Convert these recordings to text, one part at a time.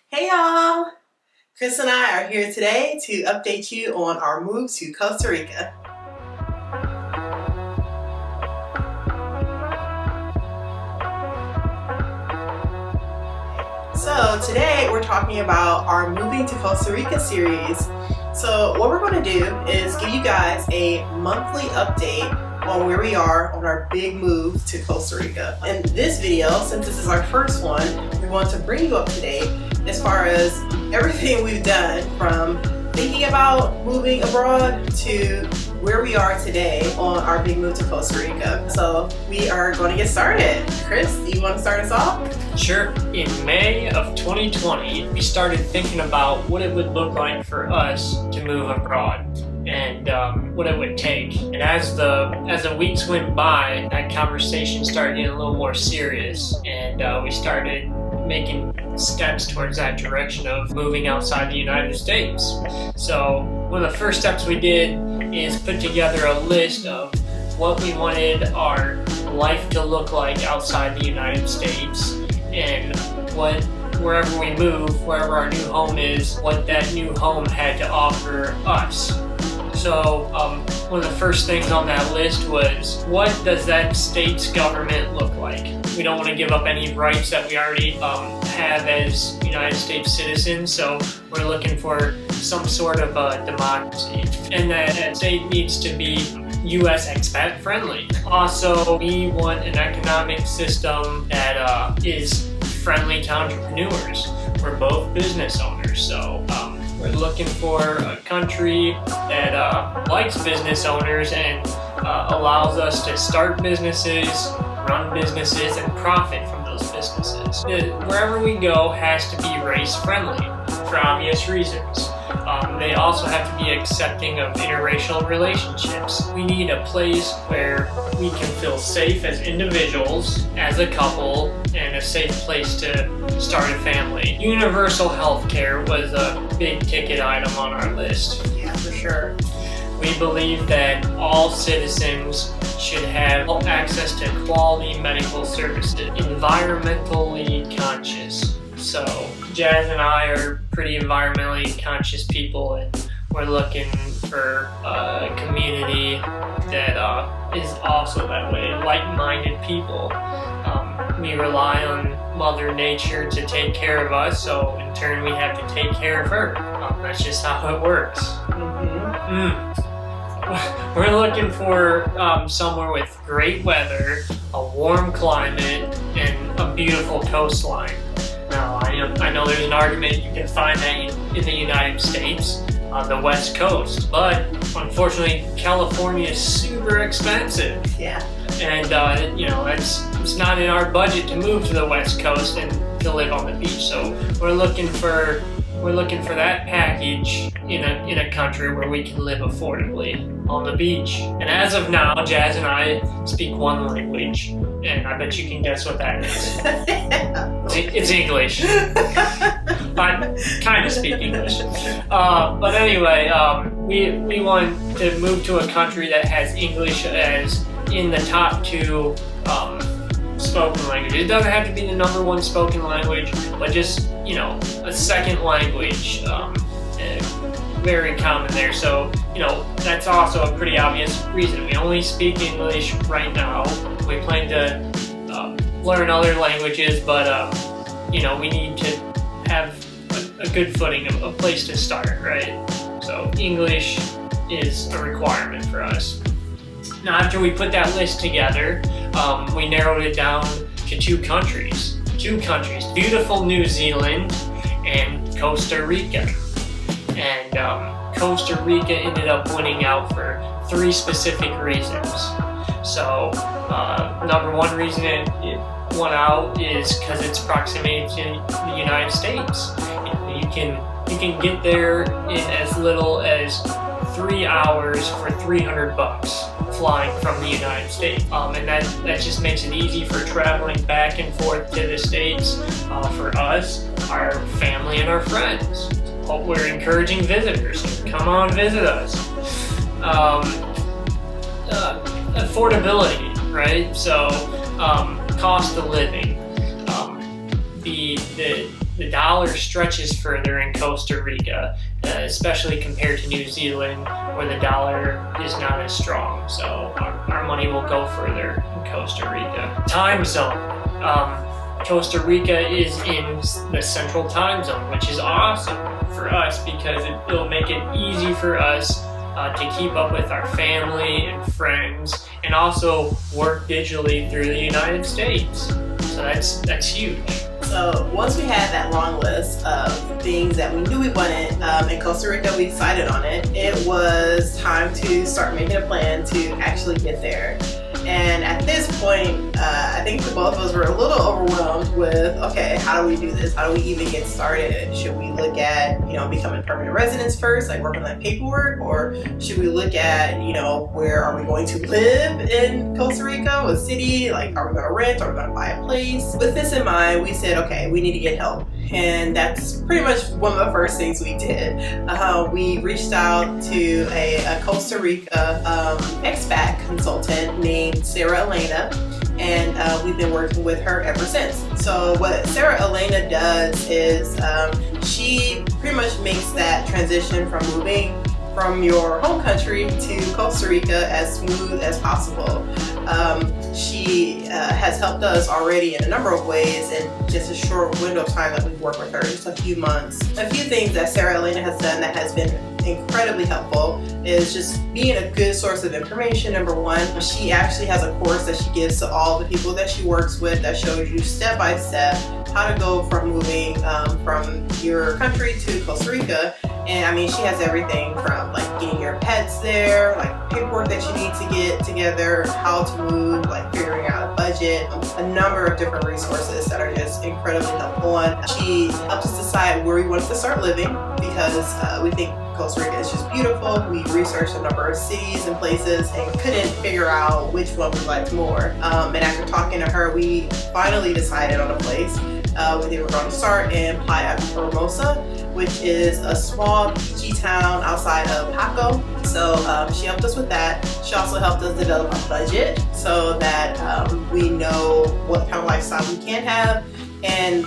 Hey y'all! Chris and I are here today to update you on our move to Costa Rica. So today we're talking about our Moving to Costa Rica series. So what we're going to do is give you guys a monthly update on where we are on our big move to Costa Rica. In this video, since this is our first one, we want to bring you up to date as far as everything we've done from thinking about moving abroad to where we are today on our big move to Costa Rica. So we are going to get started. Chris, do you want to start us off? Sure. In May of 2020, we started thinking about what it would look like for us to move abroad and what it would take. And as the weeks went by, that conversation started getting a little more serious, and we started making steps towards that direction of moving outside the United States. So one of the first steps we did is put together a list of what we wanted our life to look like outside the United States, and wherever we move, wherever our new home is, what that new home had to offer us. So one of the first things on that list was, what does that state's government look like? We don't want to give up any rights that we already have as United States citizens, so we're looking for some sort of democracy. And that state needs to be U.S. expat friendly. Also, we want an economic system that is friendly to entrepreneurs. We're both business owners, so we're looking for a country that likes business owners and allows us to start businesses, run businesses, and profit from those businesses. Wherever we go has to be race friendly for obvious reasons. They also have to be accepting of interracial relationships. We need a place where we can feel safe as individuals, as a couple, and a safe place to start a family. Universal health care was a big ticket item on our list. Yeah, for sure. We believe that all citizens should have access to quality medical services, environmentally conscious. So Jazz and I are pretty environmentally conscious people, and we're looking for a community that is also that way, like-minded people. We rely on Mother Nature to take care of us, so in turn we have to take care of her. That's just how it works. We're looking for somewhere with great weather, a warm climate, and a beautiful coastline. Now, I know there's an argument you can find that in the United States on the West Coast, but unfortunately California is super expensive. Yeah. And it's not in our budget to move to the West Coast and to live on the beach. So we're looking for that package in a country where we can live affordably on the beach. And as of now, Jazz and I speak one language, and I bet you can guess what that is. It's English. I kind of speak English. But anyway, we want to move to a country that has English as in the top two spoken language. It doesn't have to be the number one spoken language, but just, a second language, very common there. So, that's also a pretty obvious reason. We only speak English right now. We plan to learn other languages, but, we need to have a good footing, a place to start, right? So English is a requirement for us. Now, after we put that list together, we narrowed it down to two countries. Beautiful New Zealand and Costa Rica. And Costa Rica ended up winning out for three specific reasons. So, number one reason it won out is because its proximity to the United States. You can get there in as little as 3 hours for $300 flying from the United States. And that just makes it easy for traveling back and forth to the States for us, our family, and our friends. Hope we're encouraging visitors. Come on, visit us. Affordability, right? So cost of living. The the dollar stretches further in Costa Rica, especially compared to New Zealand, where the dollar is not as strong. So our money will go further in Costa Rica. Time zone. Costa Rica is in the central time zone, which is awesome for us because it'll make it easy for us to keep up with our family and friends, and also work digitally through the United States. So that's huge. So once we had that long list of things that we knew we wanted in Costa Rica, we decided on it. It was time to start making a plan to actually get there. And at this point, I think the both of us were a little overwhelmed with, okay, how do we do this? How do we even get started? Should we look at, becoming permanent residents first, like working on that paperwork? Or should we look at, where are we going to live in Costa Rica? What city? Like, are we going to rent? Are we going to buy a place? With this in mind, we said, okay, we need to get help. And that's pretty much one of the first things we did. We reached out to a Costa Rica expat consultant named Sarah Elena, and we've been working with her ever since. So what Sarah Elena does is she pretty much makes that transition from moving from your home country to Costa Rica as smooth as possible. She has helped us already in a number of ways in just a short window of time that we've worked with her, just a few months. A few things that Sarah Elena has done that has been incredibly helpful is just being a good source of information. Number one, she actually has a course that she gives to all the people that she works with that shows you step by step how to go from moving from your country to Costa Rica. And I mean, she has everything from like getting your pets there, like paperwork that you need to get together, how to move, like figuring out a budget, a number of different resources that are just incredibly helpful. And she helps us decide where we wanted to start living because we think Costa Rica is just beautiful. We researched a number of cities and places and couldn't figure out which one we liked more. And after talking to her, we finally decided on a place. We were going to start in Playa Hermosa, which is a small beachy town outside of Paco. So she helped us with that. She also helped us develop a budget so that we know what kind of lifestyle we can have, and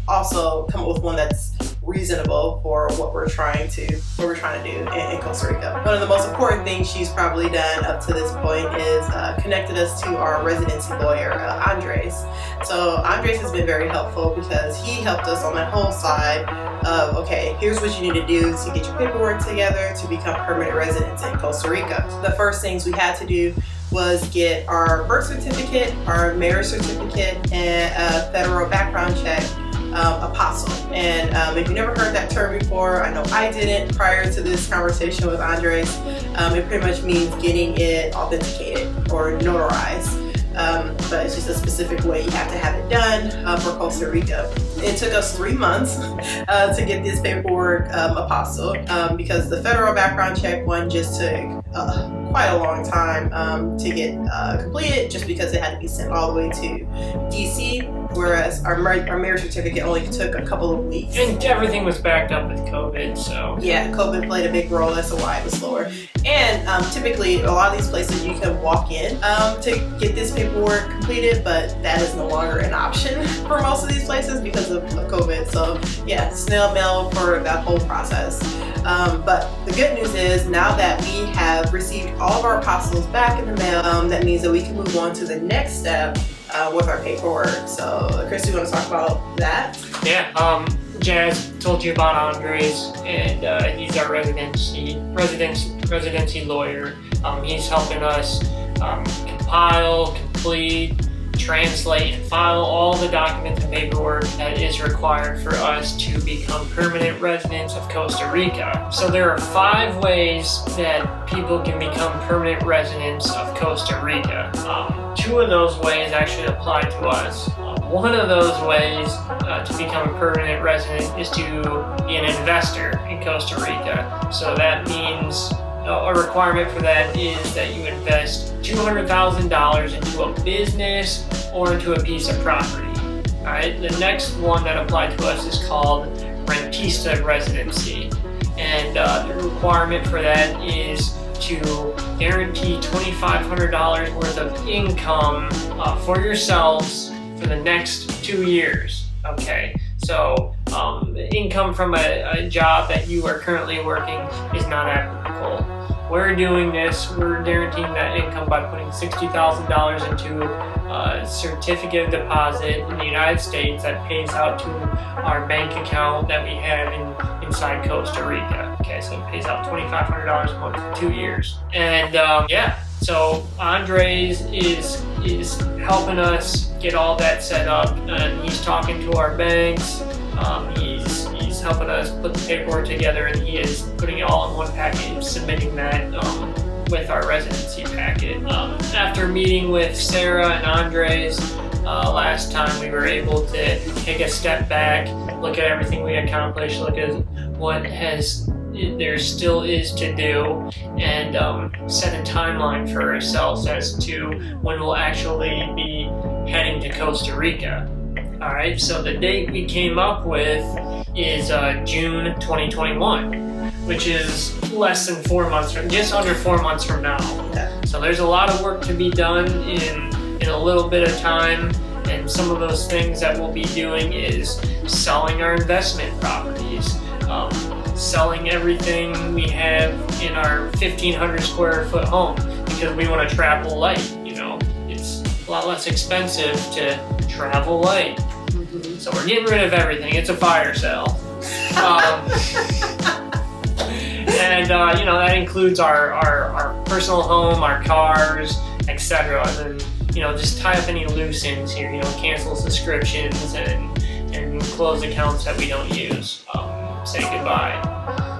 also come up with one that's reasonable for what we're trying to do in Costa Rica. One of the most important things she's probably done up to this point is connected us to our residency lawyer, Andres. So Andres has been very helpful because he helped us on that whole side of, okay, here's what you need to do to get your paperwork together to become permanent residents in Costa Rica. The first things we had to do was get our birth certificate, our marriage certificate, and a federal background check apostle. And if you never heard that term before, I know I didn't prior to this conversation with Andres, it pretty much means getting it authenticated or notarized. But it's just a specific way you have to have it done for Costa Rica. It took us 3 months to get this paperwork apostle because the federal background check one just took quite a long time to get completed, just because it had to be sent all the way to DC, whereas our marriage certificate only took a couple of weeks. And everything was backed up with COVID, so. Yeah, COVID played a big role, that's why it was slower. And typically, a lot of these places you can walk in to get this paperwork completed, but that is no longer an option for most of these places because of COVID. So yeah, snail mail for that whole process. But the good news is now that we have received all of our apostles back in the mail, that means that we can move on to the next step with our paperwork. So Chris, you want to talk about that? Yeah, Jazz told you about Andres, and he's our residency lawyer. He's helping us compile, complete, translate, and file all the documents and paperwork that is required for us to become permanent residents of Costa Rica. So there are 5 ways that people can become permanent residents of Costa Rica. 2 of those ways actually apply to us. One of those ways to become a permanent resident is to be an investor in Costa Rica. So that means a requirement for that is that you invest $200,000 into a business or into a piece of property. All right. The next one that applied to us is called rentista residency, and the requirement for that is to guarantee $2,500 worth of income for yourselves for the next 2 years. Okay. So income from a job that you are currently working is not applicable. We're doing this, we're guaranteeing that income by putting $60,000 into a certificate of deposit in the United States that pays out to our bank account that we have inside Costa Rica. Okay, so it pays out $2,500 a month for 2 years. And so Andres is helping us get all that set up, and he's talking to our banks. He's helping us put the paperwork together, and he is putting it all in one package, submitting that with our residency packet. After meeting with Sarah and Andres last time, we were able to take a step back, look at everything we accomplished, look at what there still is to do, and set a timeline for ourselves as to when we'll actually be heading to Costa Rica. All right, so the date we came up with is June 2021, which is less than 4 months from, just under 4 months from now. Yeah. So there's a lot of work to be done in a little bit of time, and some of those things that we'll be doing is selling our investment properties, selling everything we have in our 1,500 square foot home, because we want to travel light. You know, it's a lot less expensive to travel light. So we're getting rid of everything. It's a fire sale. And that includes our personal home, our cars, etc. And then just tie up any loose ends here. Cancel subscriptions and close accounts that we don't use. Say goodbye.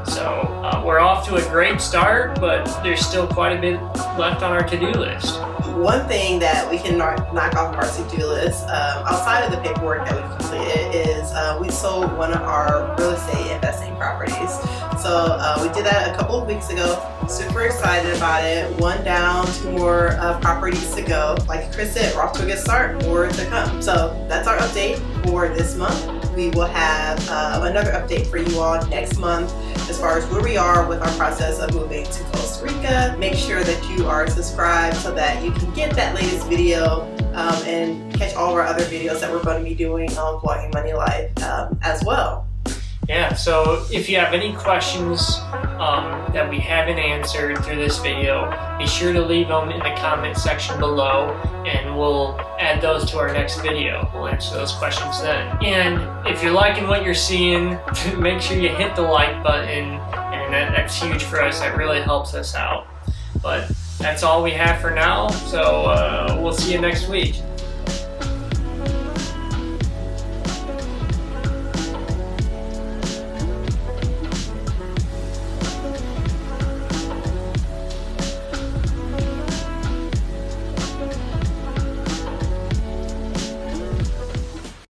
So we're off to a great start, but there's still quite a bit left on our to-do list. One thing that we can knock off our to-do list, outside of the paperwork that we've completed, is we sold one of our real estate investing properties. So we did that a couple of weeks ago. Super excited about it. One down, 2 more properties to go. Like Chris said, we're off to a good start. More to come. So that's our update for this month. We will have another update for you all next month as far as where we are with our process of moving to Costa Rica. Make sure that you are subscribed so that you can get that latest video and catch all of our other videos that we're going to be doing on Blogging Money Life as well. Yeah, so if you have any questions that we haven't answered through this video, be sure to leave them in the comment section below, and we'll add those to our next video. We'll answer those questions then. And if you're liking what you're seeing, make sure you hit the like button, and that's huge for us. That really helps us out. But that's all we have for now, so we'll see you next week.